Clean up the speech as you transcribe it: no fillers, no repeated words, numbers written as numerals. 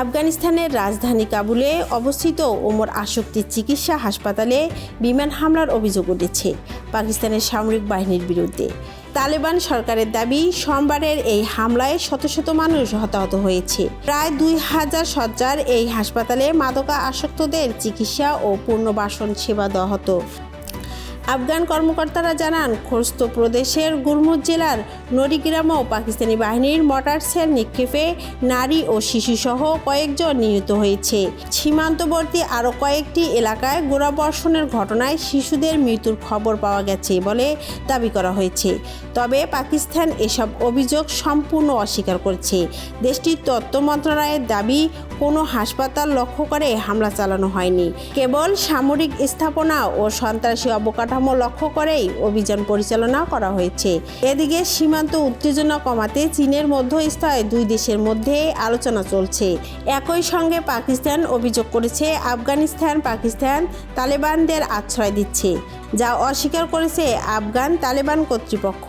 আফগানিস্তানের রাজধানী কাবুলে অবস্থিত ওমর আসক্তির চিকিৎসা হাসপাতালে বিমান হামলার অভিযোগ উঠেছে পাকিস্তানের সামরিক বাহিনীর বিরুদ্ধে। তালেবান সরকারের দাবি, সোমবারের এই হামলায় শত শত মানুষ হতাহত হয়েছে। প্রায় 2000 শয্যার এই হাসপাতালে মাদকাসক্তদের চিকিৎসা ও পুনর্বাসন সেবা দেওয়া হতো। আফগান কর্মকর্তারা জানান, খোস্ত প্রদেশের গুরমুজ জেলার নরিগ্রামেও পাকিস্তানি বাহিনীর মর্টার শেল নিক্ষেপে নারী ও শিশুসহ কয়েকজন নিহত হয়েছে। সীমান্তবর্তী আরও কয়েকটি এলাকায় গোলাবর্ষণের ঘটনায় শিশুদের মৃত্যুর খবর পাওয়া গেছে বলে দাবি করা হয়েছে। তবে পাকিস্তান এসব অভিযোগ সম্পূর্ণ অস্বীকার করছে। দেশটির তথ্য মন্ত্রণালয়ের দাবি, কোনো হাসপাতাল লক্ষ্য করে হামলা চালানো হয়নি। কেবল সামরিক স্থাপনা ও সন্ত্রাসী অবকাঠামো লক্ষ্য করেই অভিযান পরিচালনা করা হয়েছে। এদিকে সীমান্ত উত্তেজনা কমাতে চীনের মধ্যস্থতায় দুই দেশের মধ্যে আলোচনা চলছে। একই সঙ্গে পাকিস্তান অভিযোগ করেছে, পাকিস্তান তালেবানদের আশ্রয় দিচ্ছে, যা অস্বীকার করেছে আফগান তালেবান কর্তৃপক্ষ।